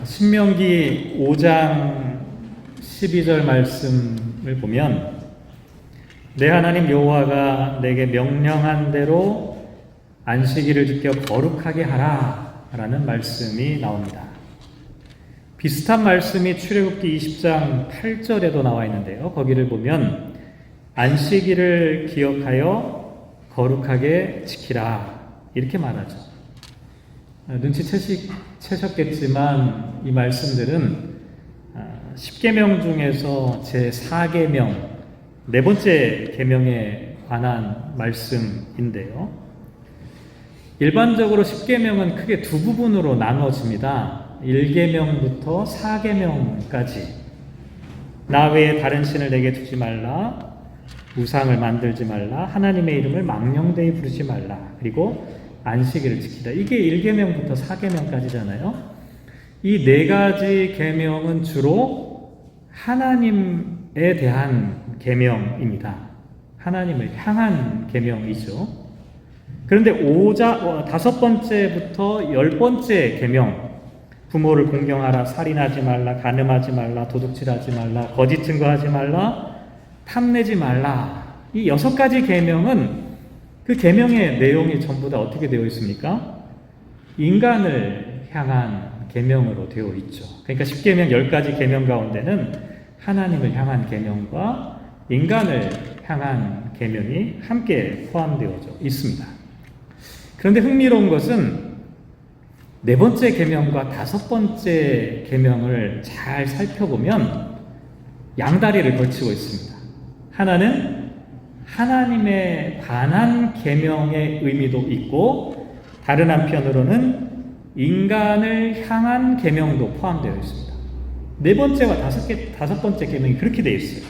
신명기 5장 12절 말씀을 보면 내 하나님 여호와가 내게 명령한 대로 안식일을 지켜 거룩하게 하라 라는 말씀이 나옵니다. 비슷한 말씀이 출애굽기 20장 8절에도 나와 있는데요. 거기를 보면 안식일을 기억하여 거룩하게 지키라 이렇게 말하죠. 눈치채셨겠지만 이 말씀들은 10계명 중에서 제4계명, 네 번째 계명에 관한 말씀인데요. 일반적으로 10계명은 크게 두 부분으로 나눠집니다. 1계명부터 4계명까지. 나 외에 다른 신을 내게 두지 말라, 우상을 만들지 말라, 하나님의 이름을 망령되이 부르지 말라, 그리고 안식일을 지키다. 이게 1계명부터 4계명까지잖아요. 이 네 가지 계명은 주로 하나님에 대한 계명입니다. 하나님을 향한 계명이죠. 그런데 다섯 번째부터 10번째 계명, 부모를 공경하라, 살인하지 말라, 간음하지 말라, 도둑질하지 말라, 거짓 증거하지 말라, 탐내지 말라. 이 6가지 계명은 그 계명의 내용이 전부 다 어떻게 되어 있습니까? 인간을 향한 계명으로 되어 있죠. 그러니까 10계명 10가지 계명 가운데는 하나님을 향한 계명과 인간을 향한 계명이 함께 포함되어져 있습니다. 그런데 흥미로운 것은 네 번째 계명과 다섯 번째 계명을 잘 살펴보면 양다리를 걸치고 있습니다. 하나는 하나님에 관한 계명의 의미도 있고 다른 한편으로는 인간을 향한 계명도 포함되어 있습니다. 네 번째와 다섯 번째 계명이 그렇게 되어 있어요.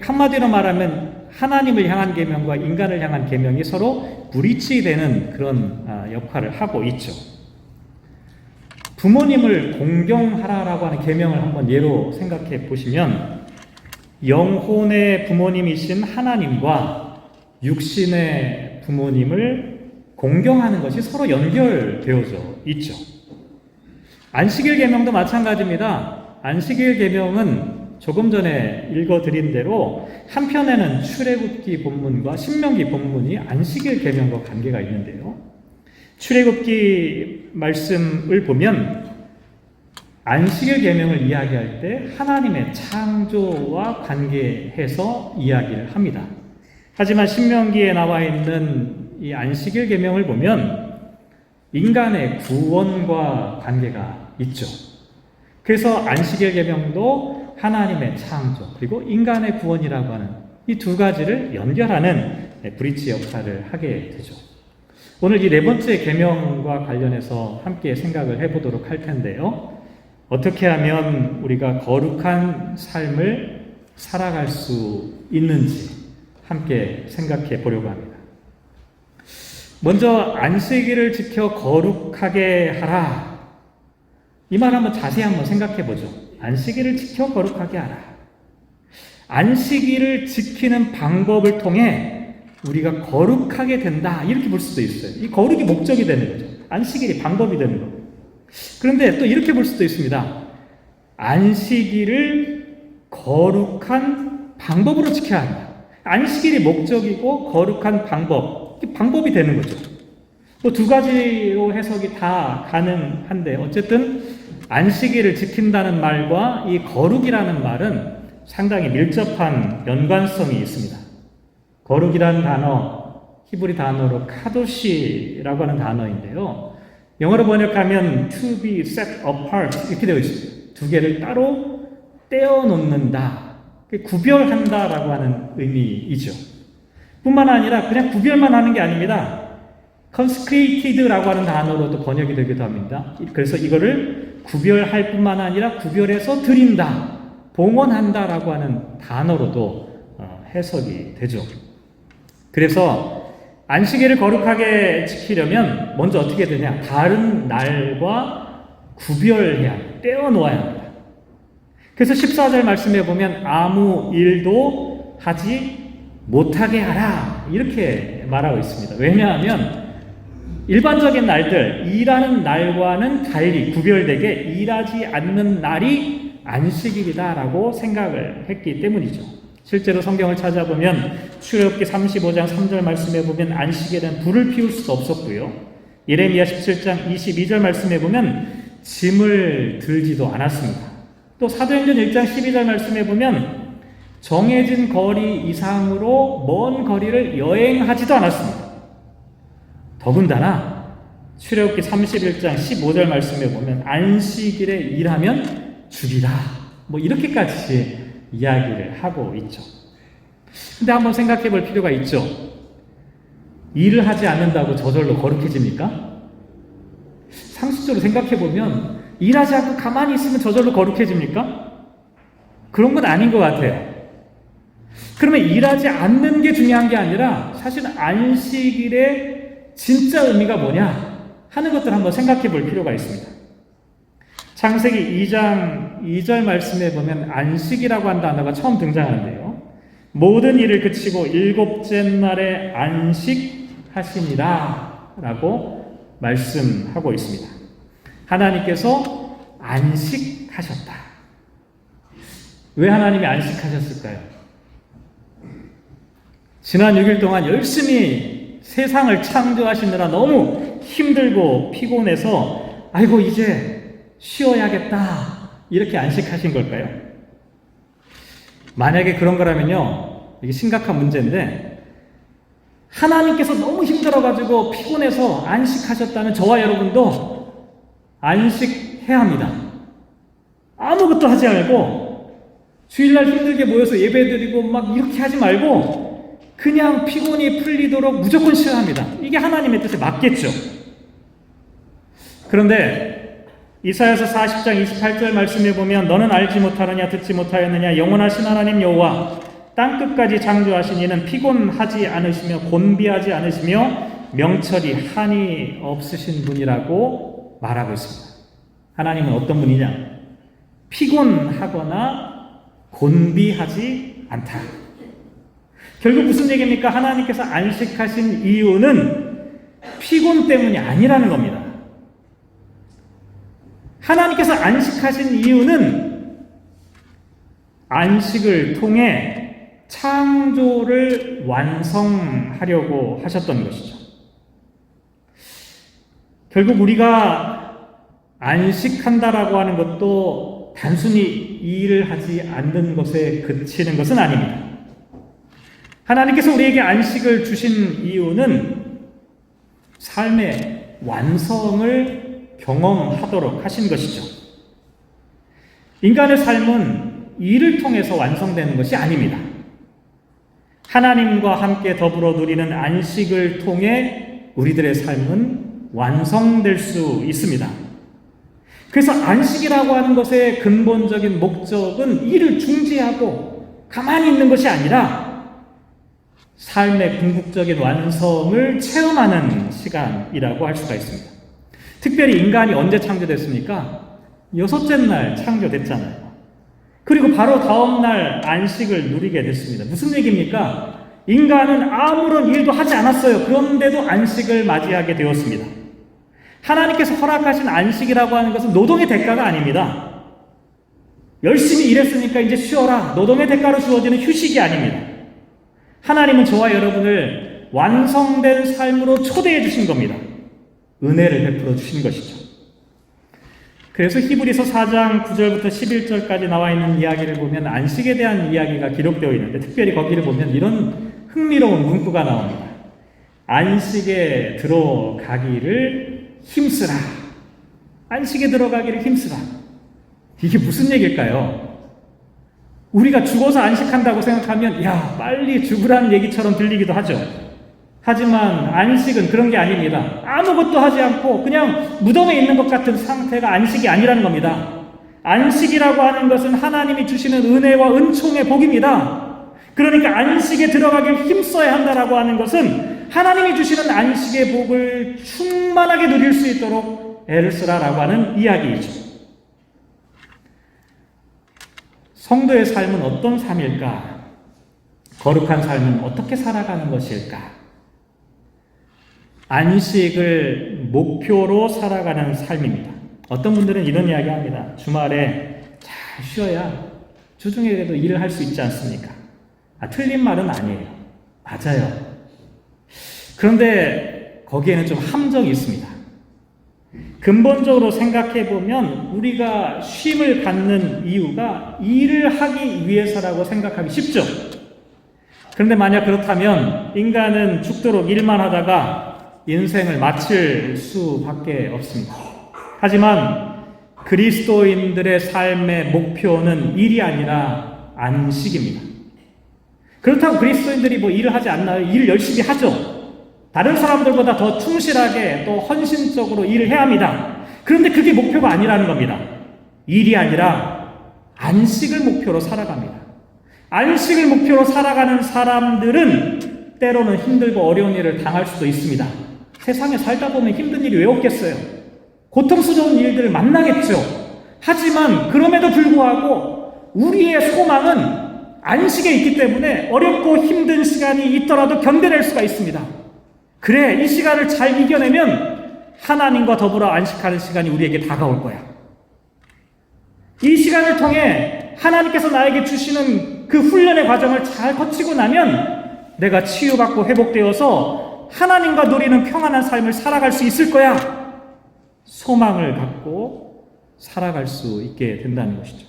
한마디로 말하면 하나님을 향한 계명과 인간을 향한 계명이 서로 브리치되는 그런 역할을 하고 있죠. 부모님을 공경하라라고 하는 계명을 한번 예로 생각해 보시면 영혼의 부모님이신 하나님과 육신의 부모님을 공경하는 것이 서로 연결되어져 있죠. 안식일 계명도 마찬가지입니다. 안식일 계명은 조금 전에 읽어드린 대로 한편에는 출애굽기 본문과 신명기 본문이 안식일 계명과 관계가 있는데요. 출애굽기 말씀을 보면 안식일 계명을 이야기할 때 하나님의 창조와 관계해서 이야기를 합니다. 하지만 신명기에 나와 있는 이 안식일 계명을 보면 인간의 구원과 관계가 있죠. 그래서 안식일 계명도 하나님의 창조 그리고 인간의 구원이라고 하는 이 두 가지를 연결하는 브리지 역할을 하게 되죠. 오늘 이 네 번째 계명과 관련해서 함께 생각을 해보도록 할 텐데요. 어떻게 하면 우리가 거룩한 삶을 살아갈 수 있는지 함께 생각해 보려고 합니다. 먼저 안식일을 지켜 거룩하게 하라. 이 말 한번 자세히 한번 생각해 보죠. 안식일을 지켜 거룩하게 하라. 안식일을 지키는 방법을 통해 우리가 거룩하게 된다. 이렇게 볼 수도 있어요. 이 거룩이 목적이 되는 거죠. 안식일이 방법이 되는 거고. 그런데 또 이렇게 볼 수도 있습니다. 안식일을 거룩한 방법으로 지켜야 한다. 안식일이 목적이고 거룩한 방법이 되는 거죠. 뭐 두 가지로 해석이 다 가능한데 어쨌든 안식일을 지킨다는 말과 이 거룩이라는 말은 상당히 밀접한 연관성이 있습니다. 거룩이라는 단어, 히브리 단어로 카도시라고 하는 단어인데요. 영어로 번역하면 to be set apart 이렇게 되어 있습니다. 두 개를 따로 떼어놓는다, 구별한다라고 하는 의미이죠. 뿐만 아니라 그냥 구별만 하는 게 아닙니다. consecrated라고 하는 단어로도 번역이 되기도 합니다. 그래서 이거를 구별할 뿐만 아니라 구별해서 드린다, 봉헌한다라고 하는 단어로도 해석이 되죠. 그래서 안식일을 거룩하게 지키려면 먼저 어떻게 되냐? 다른 날과 구별해야, 떼어놓아야 합니다. 그래서 14절 말씀에 보면 아무 일도 하지 못하게 하라 이렇게 말하고 있습니다. 왜냐하면 일반적인 날들, 일하는 날과는 달리 구별되게 일하지 않는 날이 안식일이다라고 생각을 했기 때문이죠. 실제로 성경을 찾아보면 출애굽기 35장 3절 말씀에 보면 안식일은 불을 피울 수도 없었고요. 예레미야 17장 22절 말씀에 보면 짐을 들지도 않았습니다. 또 사도행전 1장 12절 말씀에 보면 정해진 거리 이상으로 먼 거리를 여행하지도 않았습니다. 더군다나 출애굽기 31장 15절 말씀에 보면 안식일에 일하면 죽이라, 이렇게까지 이야기를 하고 있죠. 근데 한번 생각해 볼 필요가 있죠. 일을 하지 않는다고 저절로 거룩해집니까? 상식적으로 생각해 보면 일하지 않고 가만히 있으면 저절로 거룩해집니까? 그런 건 아닌 것 같아요. 그러면 일하지 않는 게 중요한 게 아니라 사실 안식일의 진짜 의미가 뭐냐 하는 것들을 한번 생각해 볼 필요가 있습니다. 창세기 2장 2절 말씀에 보면 안식이라고 한 단어가 처음 등장하는데요. 모든 일을 그치고 일곱째 날에 안식하시니라 라고 말씀하고 있습니다. 하나님께서 안식하셨다. 왜 하나님이 안식하셨을까요? 지난 6일 동안 열심히 세상을 창조하시느라 너무 힘들고 피곤해서 아이고 이제 쉬어야겠다 이렇게 안식하신 걸까요? 만약에 그런 거라면요, 이게 심각한 문제인데, 하나님께서 너무 힘들어가지고 피곤해서 안식하셨다면 저와 여러분도 안식해야 합니다. 아무것도 하지 말고 주일날 힘들게 모여서 예배드리고 막 이렇게 하지 말고 그냥 피곤이 풀리도록 무조건 쉬어야 합니다. 이게 하나님의 뜻에 맞겠죠. 그런데 이사야서 40장 28절 말씀에 보면 너는 알지 못하느냐 듣지 못하였느냐 영원하신 하나님 여호와 땅끝까지 창조하신 이는 피곤하지 않으시며 곤비하지 않으시며 명철이 한이 없으신 분이라고 말하고 있습니다. 하나님은 어떤 분이냐? 피곤하거나 곤비하지 않다. 결국 무슨 얘기입니까? 하나님께서 안식하신 이유는 피곤 때문이 아니라는 겁니다. 하나님께서 안식하신 이유는 안식을 통해 창조를 완성하려고 하셨던 것이죠. 결국 우리가 안식한다라고 하는 것도 단순히 일을 하지 않는 것에 그치는 것은 아닙니다. 하나님께서 우리에게 안식을 주신 이유는 삶의 완성을 경험하도록 하신 것이죠. 인간의 삶은 일을 통해서 완성되는 것이 아닙니다. 하나님과 함께 더불어 누리는 안식을 통해 우리들의 삶은 완성될 수 있습니다. 그래서 안식이라고 하는 것의 근본적인 목적은 일을 중지하고 가만히 있는 것이 아니라 삶의 궁극적인 완성을 체험하는 시간이라고 할 수가 있습니다. 특별히 인간이 언제 창조됐습니까? 6째 날 창조됐잖아요. 그리고 바로 다음 날 안식을 누리게 됐습니다. 무슨 얘기입니까? 인간은 아무런 일도 하지 않았어요. 그런데도 안식을 맞이하게 되었습니다. 하나님께서 허락하신 안식이라고 하는 것은 노동의 대가가 아닙니다. 열심히 일했으니까 이제 쉬어라. 노동의 대가로 주어지는 휴식이 아닙니다. 하나님은 저와 여러분을 완성된 삶으로 초대해 주신 겁니다. 은혜를 베풀어 주신 것이죠. 그래서 히브리서 4장 9절부터 11절까지 나와 있는 이야기를 보면 안식에 대한 이야기가 기록되어 있는데 특별히 거기를 보면 이런 흥미로운 문구가 나옵니다. 안식에 들어가기를 힘쓰라. 안식에 들어가기를 힘쓰라. 이게 무슨 얘기일까요? 우리가 죽어서 안식한다고 생각하면 야 빨리 죽으라는 얘기처럼 들리기도 하죠. 하지만 안식은 그런 게 아닙니다. 아무것도 하지 않고 그냥 무덤에 있는 것 같은 상태가 안식이 아니라는 겁니다. 안식이라고 하는 것은 하나님이 주시는 은혜와 은총의 복입니다. 그러니까 안식에 들어가길 힘써야 한다라고 하는 것은 하나님이 주시는 안식의 복을 충만하게 누릴 수 있도록 애를 쓰라라고 하는 이야기이죠. 성도의 삶은 어떤 삶일까? 거룩한 삶은 어떻게 살아가는 것일까? 안식을 목표로 살아가는 삶입니다. 어떤 분들은 이런 이야기 합니다. 주말에 잘 쉬어야 주중에도 일을 할 수 있지 않습니까? 틀린 말은 아니에요. 맞아요. 그런데 거기에는 좀 함정이 있습니다. 근본적으로 생각해 보면 우리가 쉼을 갖는 이유가 일을 하기 위해서라고 생각하기 쉽죠. 그런데 만약 그렇다면 인간은 죽도록 일만 하다가 인생을 마칠 수밖에 없습니다. 하지만 그리스도인들의 삶의 목표는 일이 아니라 안식입니다. 그렇다고 그리스도인들이 뭐 일을 하지 않나요? 일 열심히 하죠. 다른 사람들보다 더 충실하게 또 헌신적으로 일을 해야 합니다. 그런데 그게 목표가 아니라는 겁니다. 일이 아니라 안식을 목표로 살아갑니다. 안식을 목표로 살아가는 사람들은 때로는 힘들고 어려운 일을 당할 수도 있습니다. 세상에 살다 보면 힘든 일이 왜 없겠어요? 고통스러운 일들을 만나겠죠. 하지만 그럼에도 불구하고 우리의 소망은 안식에 있기 때문에 어렵고 힘든 시간이 있더라도 견뎌낼 수가 있습니다. 그래, 이 시간을 잘 이겨내면 하나님과 더불어 안식하는 시간이 우리에게 다가올 거야. 이 시간을 통해 하나님께서 나에게 주시는 그 훈련의 과정을 잘 거치고 나면 내가 치유받고 회복되어서 하나님과 누리는 평안한 삶을 살아갈 수 있을 거야. 소망을 갖고 살아갈 수 있게 된다는 것이죠.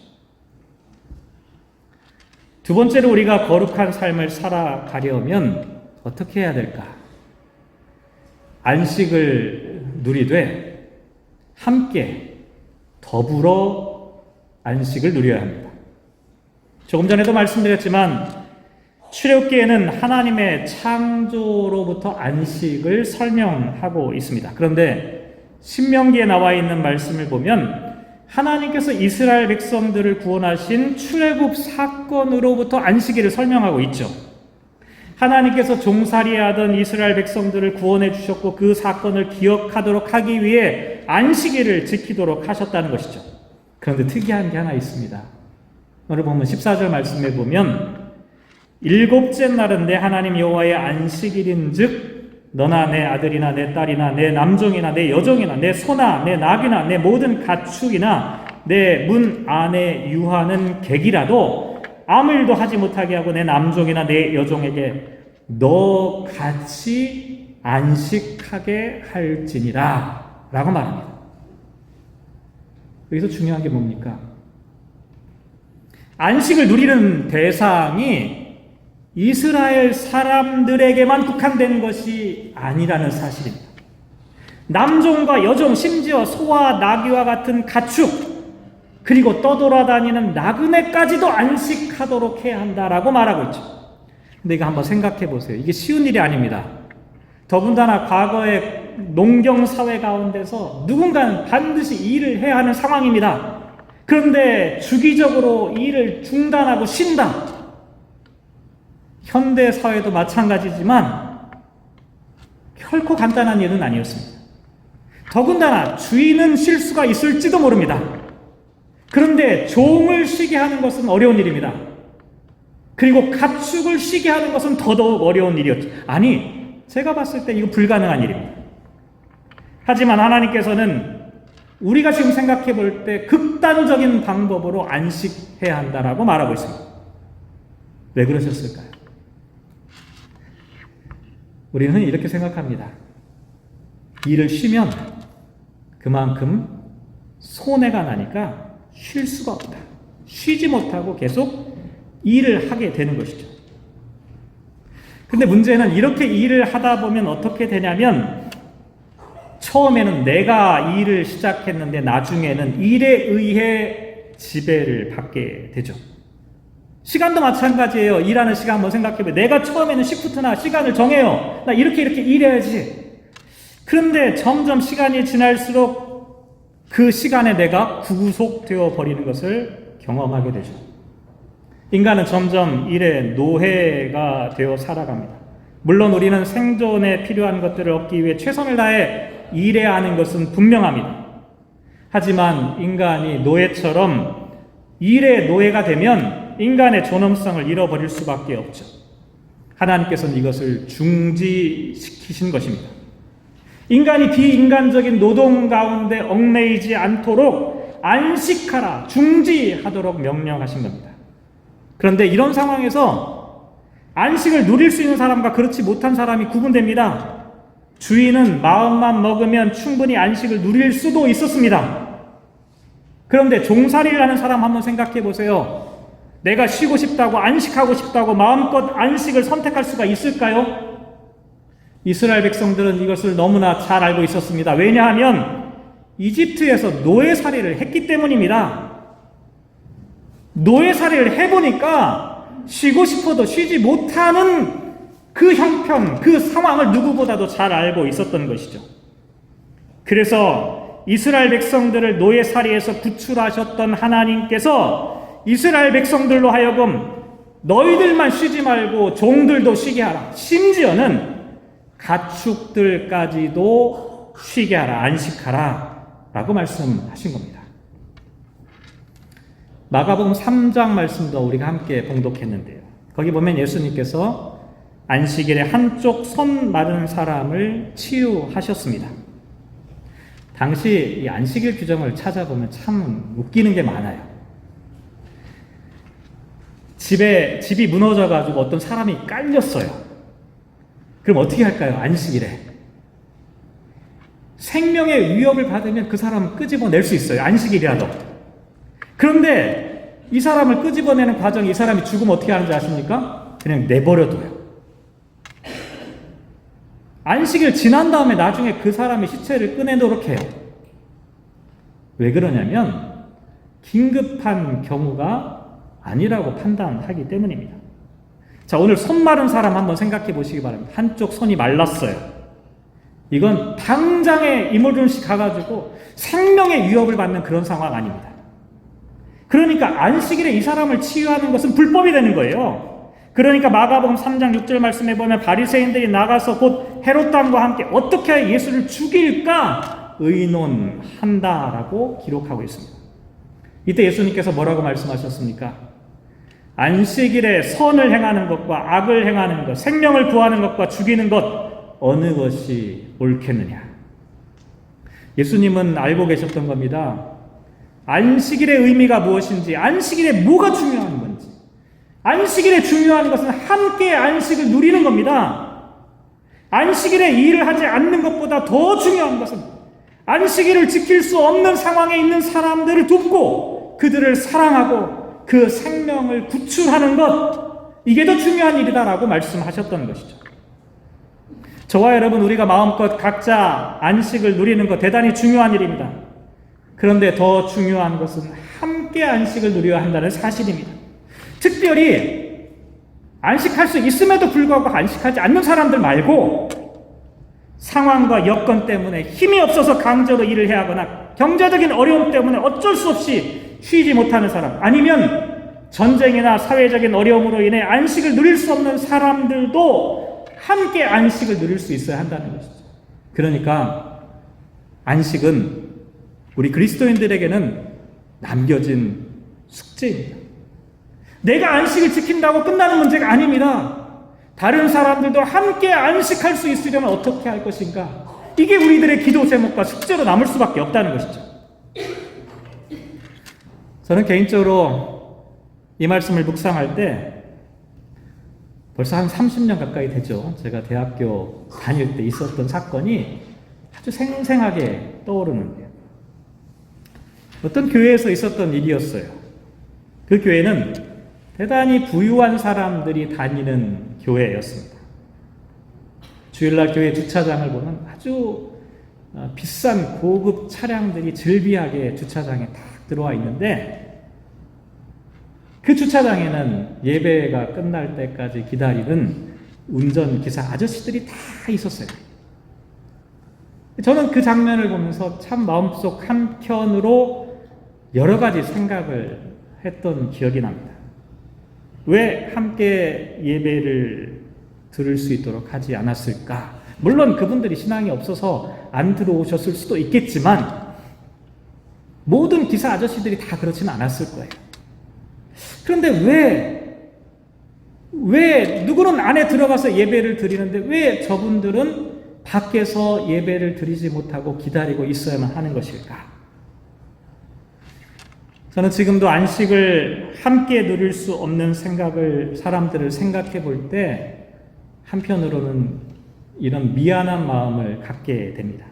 두 번째로 우리가 거룩한 삶을 살아가려면 어떻게 해야 될까? 안식을 누리되 함께 더불어 안식을 누려야 합니다. 조금 전에도 말씀드렸지만 출애굽기에는 하나님의 창조로부터 안식을 설명하고 있습니다. 그런데 신명기에 나와 있는 말씀을 보면 하나님께서 이스라엘 백성들을 구원하신 출애굽 사건으로부터 안식일을 설명하고 있죠. 하나님께서 종살이하던 이스라엘 백성들을 구원해 주셨고 그 사건을 기억하도록 하기 위해 안식일을 지키도록 하셨다는 것이죠. 그런데 특이한 게 하나 있습니다. 오늘 보면 14절 말씀에 보면 일곱째 날은 내 하나님 여호와의 안식일인즉 너나 내 아들이나 내 딸이나 내 남종이나 내 여종이나 내 소나 내 나귀나 내 모든 가축이나 내 문 안에 유하는 객이라도 아무 일도 하지 못하게 하고 내 남종이나 내 여종에게 너 같이 안식하게 할지니라 라고 말합니다. 여기서 중요한 게 뭡니까? 안식을 누리는 대상이 이스라엘 사람들에게만 국한된 것이 아니라는 사실입니다. 남종과 여종, 심지어 소와 나귀와 같은 가축, 그리고 떠돌아다니는 나그네까지도 안식하도록 해야 한다라고 말하고 있죠. 근데 이거 한번 생각해 보세요. 이게 쉬운 일이 아닙니다. 더군다나 과거의 농경사회 가운데서 누군가는 반드시 일을 해야 하는 상황입니다. 그런데 주기적으로 일을 중단하고 쉰다. 현대사회도 마찬가지지만 결코 간단한 일은 아니었습니다. 더군다나 주인은 쉴 수가 있을지도 모릅니다. 그런데 종을 쉬게 하는 것은 어려운 일입니다. 그리고 가축을 쉬게 하는 것은 더더욱 어려운 일이었죠. 아니, 제가 봤을 때 이거 불가능한 일입니다. 하지만 하나님께서는 우리가 지금 생각해 볼 때 극단적인 방법으로 안식해야 한다라고 말하고 있습니다. 왜 그러셨을까요? 우리는 이렇게 생각합니다. 일을 쉬면 그만큼 손해가 나니까 쉴 수가 없다. 쉬지 못하고 계속 일을 하게 되는 것이죠. 근데 문제는 이렇게 일을 하다 보면 어떻게 되냐면 처음에는 내가 일을 시작했는데 나중에는 일에 의해 지배를 받게 되죠. 시간도 마찬가지예요. 일하는 시간 한번 생각해보세요. 내가 처음에는 시프트나 시간을 정해요. 나 이렇게 일해야지. 그런데 점점 시간이 지날수록 그 시간에 내가 구속되어 버리는 것을 경험하게 되죠. 인간은 점점 일의 노예가 되어 살아갑니다. 물론 우리는 생존에 필요한 것들을 얻기 위해 최선을 다해 일해야 하는 것은 분명합니다. 하지만 인간이 노예처럼 일의 노예가 되면 인간의 존엄성을 잃어버릴 수밖에 없죠. 하나님께서는 이것을 중지시키신 것입니다. 인간이 비인간적인 노동 가운데 얽매이지 않도록 안식하라, 중지하도록 명령하신 겁니다. 그런데 이런 상황에서 안식을 누릴 수 있는 사람과 그렇지 못한 사람이 구분됩니다. 주인은 마음만 먹으면 충분히 안식을 누릴 수도 있었습니다. 그런데 종살이를 하는 사람 한번 생각해 보세요. 내가 쉬고 싶다고, 안식하고 싶다고 마음껏 안식을 선택할 수가 있을까요? 이스라엘 백성들은 이것을 너무나 잘 알고 있었습니다. 왜냐하면 이집트에서 노예살이를 했기 때문입니다. 노예살이를 해보니까 쉬고 싶어도 쉬지 못하는 그 형편, 그 상황을 누구보다도 잘 알고 있었던 것이죠. 그래서 이스라엘 백성들을 노예살이에서 구출하셨던 하나님께서 이스라엘 백성들로 하여금 너희들만 쉬지 말고 종들도 쉬게 하라. 심지어는 가축들까지도 쉬게 하라, 안식하라 라고 말씀하신 겁니다. 마가복음 3장 말씀도 우리가 함께 봉독했는데요. 거기 보면 예수님께서 안식일에 한쪽 손 마른 사람을 치유하셨습니다. 당시 이 안식일 규정을 찾아보면 참 웃기는 게 많아요. 집이 무너져가지고 어떤 사람이 깔렸어요. 그럼 어떻게 할까요? 안식일에. 생명의 위협을 받으면 그 사람은 끄집어낼 수 있어요. 안식일이라도. 그런데 이 사람을 끄집어내는 과정에 이 사람이 죽으면 어떻게 하는지 아십니까? 그냥 내버려둬요. 안식일 지난 다음에 나중에 그 사람의 시체를 꺼내도록 해요. 왜 그러냐면 긴급한 경우가 아니라고 판단하기 때문입니다. 자, 오늘 손 마른 사람 한번 생각해 보시기 바랍니다. 한쪽 손이 말랐어요. 이건 당장에 이머전시 가가지고 생명의 위협을 받는 그런 상황 아닙니다. 그러니까 안식일에 이 사람을 치유하는 것은 불법이 되는 거예요. 그러니까 마가복음 3장 6절 말씀에 보면 바리새인들이 나가서 곧 헤롯 왕과 함께 어떻게 예수를 죽일까 의논한다라고 기록하고 있습니다. 이때 예수님께서 뭐라고 말씀하셨습니까? 안식일에 선을 행하는 것과 악을 행하는 것, 생명을 구하는 것과 죽이는 것 어느 것이 옳겠느냐? 예수님은 알고 계셨던 겁니다. 안식일의 의미가 무엇인지, 안식일에 뭐가 중요한 건지. 안식일에 중요한 것은 함께 안식을 누리는 겁니다. 안식일에 일을 하지 않는 것보다 더 중요한 것은 안식일을 지킬 수 없는 상황에 있는 사람들을 돕고 그들을 사랑하고 그 생명을 구출하는 것, 이게 더 중요한 일이다라고 말씀하셨던 것이죠. 저와 여러분, 우리가 마음껏 각자 안식을 누리는 것 대단히 중요한 일입니다. 그런데 더 중요한 것은 함께 안식을 누려야 한다는 사실입니다. 특별히 안식할 수 있음에도 불구하고 안식하지 않는 사람들 말고 상황과 여건 때문에 힘이 없어서 강제로 일을 해야 하거나 경제적인 어려움 때문에 어쩔 수 없이 쉬지 못하는 사람, 아니면 전쟁이나 사회적인 어려움으로 인해 안식을 누릴 수 없는 사람들도 함께 안식을 누릴 수 있어야 한다는 것이죠. 그러니까 안식은 우리 그리스도인들에게는 남겨진 숙제입니다. 내가 안식을 지킨다고 끝나는 문제가 아닙니다. 다른 사람들도 함께 안식할 수 있으려면 어떻게 할 것인가? 이게 우리들의 기도 제목과 숙제로 남을 수밖에 없다는 것이죠. 저는 개인적으로 이 말씀을 묵상할 때 벌써 한 30년 가까이 되죠. 제가 대학교 다닐 때 있었던 사건이 아주 생생하게 떠오르는데요. 어떤 교회에서 있었던 일이었어요. 그 교회는 대단히 부유한 사람들이 다니는 교회였습니다. 주일날 교회 주차장을 보면 아주 비싼 고급 차량들이 즐비하게 주차장에 딱 들어와 있는데 그 주차장에는 예배가 끝날 때까지 기다리는 운전기사 아저씨들이 다 있었어요. 저는 그 장면을 보면서 참 마음속 한켠으로 여러 가지 생각을 했던 기억이 납니다. 왜 함께 예배를 들을 수 있도록 하지 않았을까? 물론 그분들이 신앙이 없어서 안 들어오셨을 수도 있겠지만 모든 기사 아저씨들이 다 그렇지는 않았을 거예요. 그런데 왜 누구는 안에 들어가서 예배를 드리는데 왜 저분들은 밖에서 예배를 드리지 못하고 기다리고 있어야만 하는 것일까? 저는 지금도 안식을 함께 누릴 수 없는 사람들을 생각해 볼 때 한편으로는 이런 미안한 마음을 갖게 됩니다.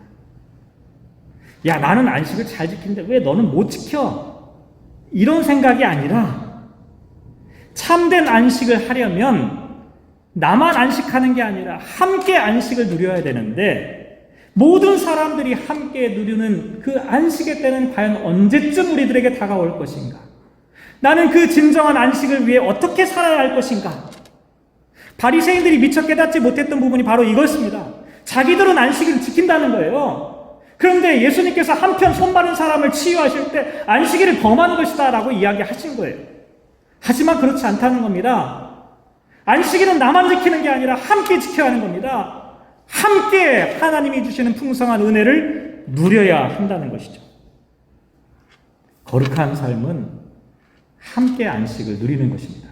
야, 나는 안식을 잘 지키는데 왜 너는 못 지켜? 이런 생각이 아니라 참된 안식을 하려면 나만 안식하는 게 아니라 함께 안식을 누려야 되는데 모든 사람들이 함께 누리는 그 안식의 때는 과연 언제쯤 우리들에게 다가올 것인가? 나는 그 진정한 안식을 위해 어떻게 살아야 할 것인가? 바리새인들이 미처 깨닫지 못했던 부분이 바로 이것입니다. 자기들은 안식을 지킨다는 거예요. 그런데 예수님께서 한편 손 마른 사람을 치유하실 때 안식일을 범하는 것이다 라고 이야기하신 거예요. 하지만 그렇지 않다는 겁니다. 안식일은 나만 지키는 게 아니라 함께 지켜야 하는 겁니다. 함께 하나님이 주시는 풍성한 은혜를 누려야 한다는 것이죠. 거룩한 삶은 함께 안식을 누리는 것입니다.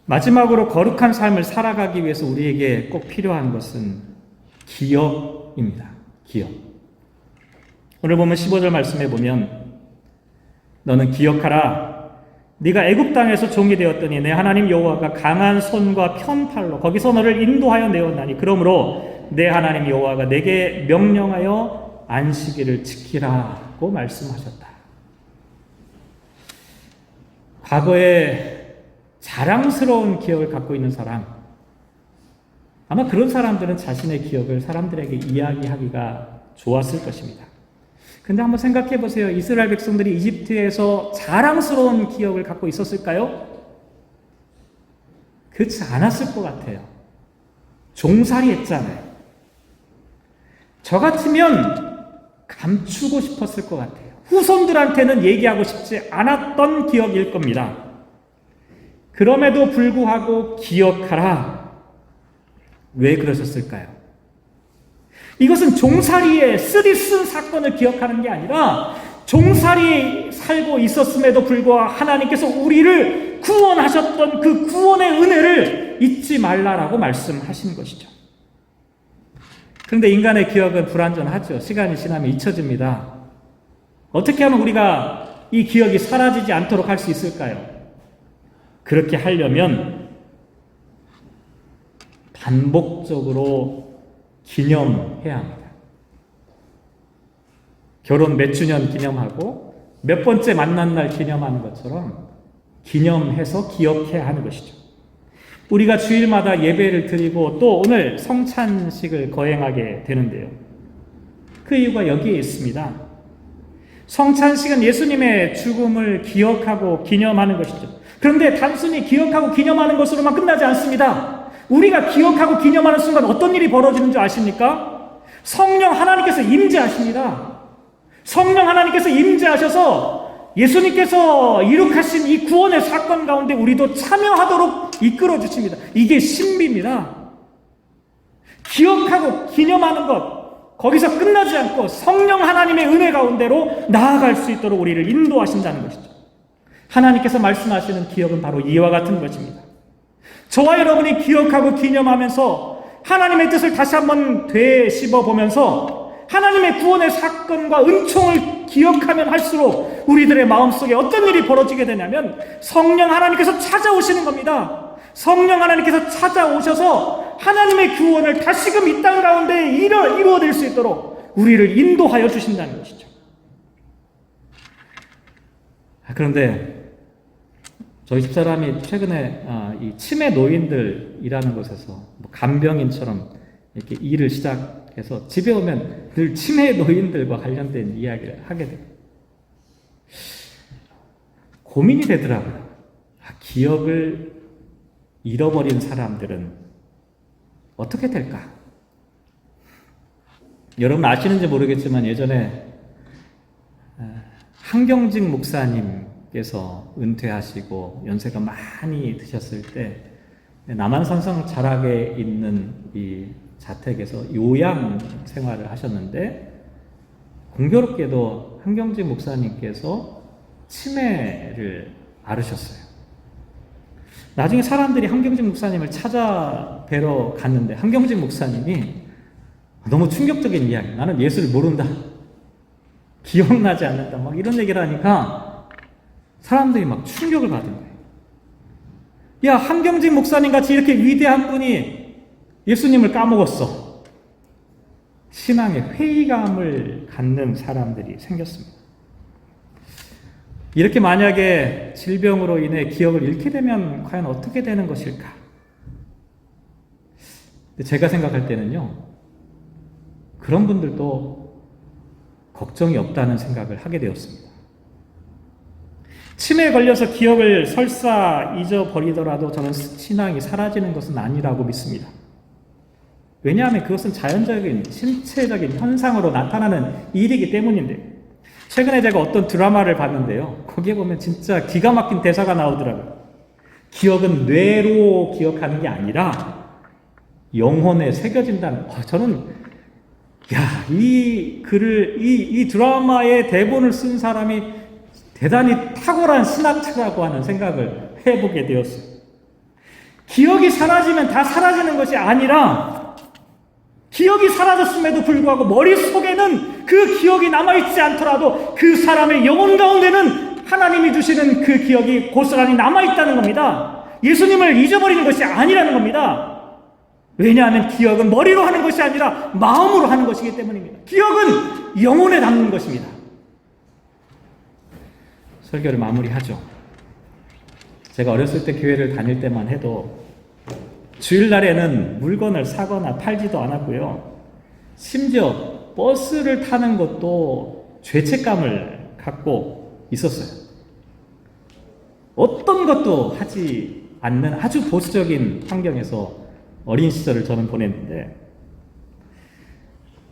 마지막으로 거룩한 삶을 살아가기 위해서 우리에게 꼭 필요한 것은 기억입니다. 기억. 오늘 보면 15절 말씀에 보면 너는 기억하라. 네가 애굽 땅에서 종이 되었더니 내 하나님 여호와가 강한 손과 편팔로 거기서 너를 인도하여 내었나니 그러므로 내 하나님 여호와가 내게 명령하여 안식일을 지키라고 말씀하셨다. 과거에 자랑스러운 기억을 갖고 있는 사람, 아마 그런 사람들은 자신의 기억을 사람들에게 이야기하기가 좋았을 것입니다. 근데 한번 생각해 보세요. 이스라엘 백성들이 이집트에서 자랑스러운 기억을 갖고 있었을까요? 그렇지 않았을 것 같아요. 종살이 했잖아요. 저 같으면 감추고 싶었을 것 같아요. 후손들한테는 얘기하고 싶지 않았던 기억일 겁니다. 그럼에도 불구하고 기억하라. 왜 그러셨을까요? 이것은 종살이의 쓰디쓴 사건을 기억하는 게 아니라 종살이 살고 있었음에도 불구하고 하나님께서 우리를 구원하셨던 그 구원의 은혜를 잊지 말라라고 말씀하신 것이죠. 그런데 인간의 기억은 불완전하죠. 시간이 지나면 잊혀집니다. 어떻게 하면 우리가 이 기억이 사라지지 않도록 할 수 있을까요? 그렇게 하려면 반복적으로 기념해야 합니다. 결혼 몇 주년 기념하고 몇 번째 만난 날 기념하는 것처럼 기념해서 기억해야 하는 것이죠. 우리가 주일마다 예배를 드리고 또 오늘 성찬식을 거행하게 되는데요. 그 이유가 여기에 있습니다. 성찬식은 예수님의 죽음을 기억하고 기념하는 것이죠. 그런데 단순히 기억하고 기념하는 것으로만 끝나지 않습니다. 우리가 기억하고 기념하는 순간 어떤 일이 벌어지는 줄 아십니까? 성령 하나님께서 임재하십니다. 성령 하나님께서 임재하셔서 예수님께서 이룩하신 이 구원의 사건 가운데 우리도 참여하도록 이끌어 주십니다. 이게 신비입니다. 기억하고 기념하는 것, 거기서 끝나지 않고 성령 하나님의 은혜 가운데로 나아갈 수 있도록 우리를 인도하신다는 것이죠. 하나님께서 말씀하시는 기억은 바로 이와 같은 것입니다. 저와 여러분이 기억하고 기념하면서 하나님의 뜻을 다시 한번 되씹어 보면서 하나님의 구원의 사건과 은총을 기억하면 할수록 우리들의 마음속에 어떤 일이 벌어지게 되냐면 성령 하나님께서 찾아오시는 겁니다. 성령 하나님께서 찾아오셔서 하나님의 구원을 다시금 이 땅 가운데 이루어질 수 있도록 우리를 인도하여 주신다는 것이죠. 그런데 저희 집사람이 최근에 이 치매 노인들이라는 곳에서 간병인처럼 이렇게 일을 시작해서 집에 오면 늘 치매 노인들과 관련된 이야기를 하게 돼요. 고민이 되더라고요. 기억을 잃어버린 사람들은 어떻게 될까? 여러분 아시는지 모르겠지만 예전에 한경직 목사님께서 은퇴하시고 연세가 많이 드셨을 때 남한산성 자락에 있는 이 자택에서 요양 생활을 하셨는데 공교롭게도 한경직 목사님께서 치매를 앓으셨어요. 나중에 사람들이 한경직 목사님을 찾아뵈러 갔는데 한경직 목사님이 너무 충격적인 이야기, 나는 예수를 모른다, 기억나지 않는다, 막 이런 얘기를 하니까 사람들이 막 충격을 받은 거예요. 야, 한경직 목사님 같이 이렇게 위대한 분이 예수님을 까먹었어. 신앙의 회의감을 갖는 사람들이 생겼습니다. 이렇게 만약에 질병으로 인해 기억을 잃게 되면 과연 어떻게 되는 것일까? 제가 생각할 때는요, 그런 분들도 걱정이 없다는 생각을 하게 되었습니다. 치매에 걸려서 기억을 설사 잊어버리더라도 저는 신앙이 사라지는 것은 아니라고 믿습니다. 왜냐하면 그것은 자연적인 신체적인 현상으로 나타나는 일이기 때문인데, 최근에 제가 어떤 드라마를 봤는데요, 거기에 보면 진짜 기가 막힌 대사가 나오더라고요. 기억은 뇌로 기억하는 게 아니라 영혼에 새겨진다는. 저는 이 드라마의 대본을 쓴 사람이 대단히 탁월한 신학자라고 하는 생각을 해보게 되었어요. 기억이 사라지면 다 사라지는 것이 아니라, 기억이 사라졌음에도 불구하고 머릿속에는 그 기억이 남아있지 않더라도 그 사람의 영혼 가운데는 하나님이 주시는 그 기억이 고스란히 남아있다는 겁니다. 예수님을 잊어버리는 것이 아니라는 겁니다. 왜냐하면 기억은 머리로 하는 것이 아니라 마음으로 하는 것이기 때문입니다. 기억은 영혼에 담는 것입니다. 설교를 마무리하죠. 제가 어렸을 때 교회를 다닐 때만 해도 주일날에는 물건을 사거나 팔지도 않았고요. 심지어 버스를 타는 것도 죄책감을 갖고 있었어요. 어떤 것도 하지 않는 아주 보수적인 환경에서 어린 시절을 저는 보냈는데,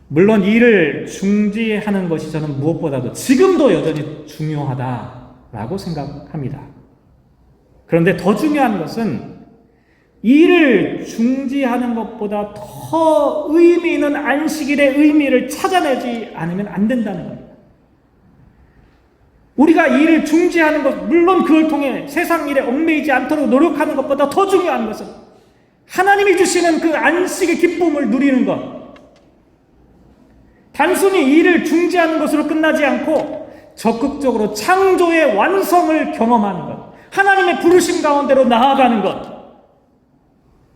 물론 일을 중지하는 것이 저는 무엇보다도 지금도 여전히 중요하다라고 생각합니다. 그런데 더 중요한 것은 일을 중지하는 것보다 더 의미 있는 안식일의 의미를 찾아내지 않으면 안 된다는 겁니다. 우리가 일을 중지하는 것, 물론 그걸 통해 세상 일에 얽매이지 않도록 노력하는 것보다 더 중요한 것은 하나님이 주시는 그 안식의 기쁨을 누리는 것. 단순히 일을 중지하는 것으로 끝나지 않고 적극적으로 창조의 완성을 경험하는 것. 하나님의 부르심 가운데로 나아가는 것.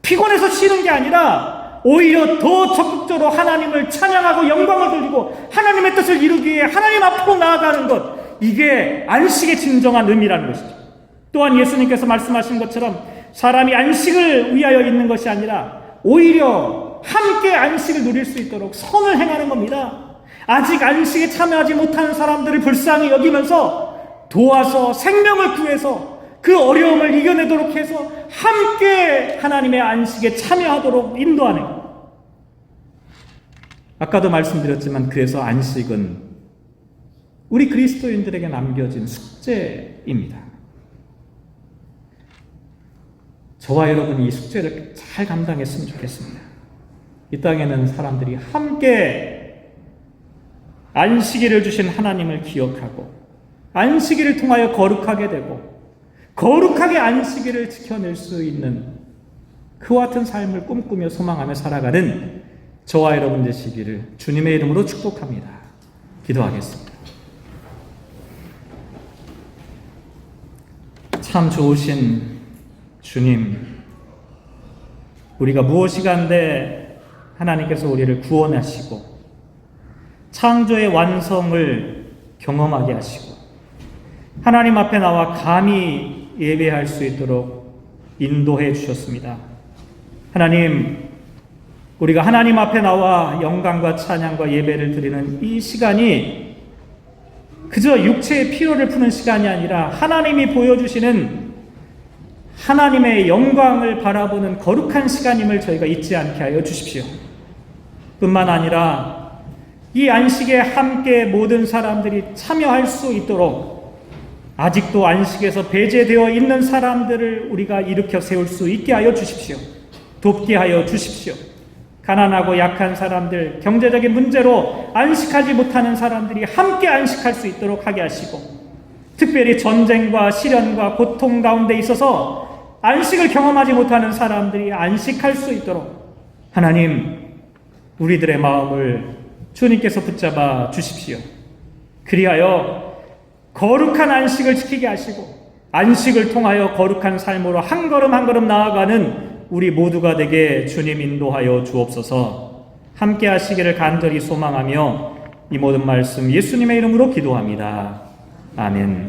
피곤해서 쉬는 게 아니라 오히려 더 적극적으로 하나님을 찬양하고 영광을 돌리고 하나님의 뜻을 이루기 위해 하나님 앞으로 나아가는 것. 이게 안식의 진정한 의미라는 것이죠. 또한 예수님께서 말씀하신 것처럼 사람이 안식을 위하여 있는 것이 아니라 오히려 함께 안식을 누릴 수 있도록 선을 행하는 겁니다. 아직 안식에 참여하지 못하는 사람들을 불쌍히 여기면서 도와서 생명을 구해서 그 어려움을 이겨내도록 해서 함께 하나님의 안식에 참여하도록 인도하는 것. 아까도 말씀드렸지만 그래서 안식은 우리 그리스도인들에게 남겨진 숙제입니다. 저와 여러분이 이 숙제를 잘 감당했으면 좋겠습니다. 이 땅에는 사람들이 함께 안식일을 주신 하나님을 기억하고 안식일을 통하여 거룩하게 되고 거룩하게 안식일을 지켜낼 수 있는 그와 같은 삶을 꿈꾸며 소망하며 살아가는 저와 여러분 되시기를 주님의 이름으로 축복합니다. 기도하겠습니다. 참 좋으신 주님, 우리가 무엇이간데 하나님께서 우리를 구원하시고 창조의 완성을 경험하게 하시고 하나님 앞에 나와 감히 예배할 수 있도록 인도해 주셨습니다. 하나님, 우리가 하나님 앞에 나와 영광과 찬양과 예배를 드리는 이 시간이 그저 육체의 피로를 푸는 시간이 아니라 하나님이 보여주시는 하나님의 영광을 바라보는 거룩한 시간임을 저희가 잊지 않게 하여 주십시오. 뿐만 아니라 이 안식에 함께 모든 사람들이 참여할 수 있도록 아직도 안식에서 배제되어 있는 사람들을 우리가 일으켜 세울 수 있게 하여 주십시오. 돕게 하여 주십시오. 가난하고 약한 사람들, 경제적인 문제로 안식하지 못하는 사람들이 함께 안식할 수 있도록 하게 하시고, 특별히 전쟁과 시련과 고통 가운데 있어서 안식을 경험하지 못하는 사람들이 안식할 수 있도록 하나님, 우리들의 마음을 주님께서 붙잡아 주십시오. 그리하여 거룩한 안식을 지키게 하시고 안식을 통하여 거룩한 삶으로 한 걸음 한 걸음 나아가는 우리 모두가 되게 주님 인도하여 주옵소서. 함께 하시기를 간절히 소망하며 이 모든 말씀 예수님의 이름으로 기도합니다. 아멘.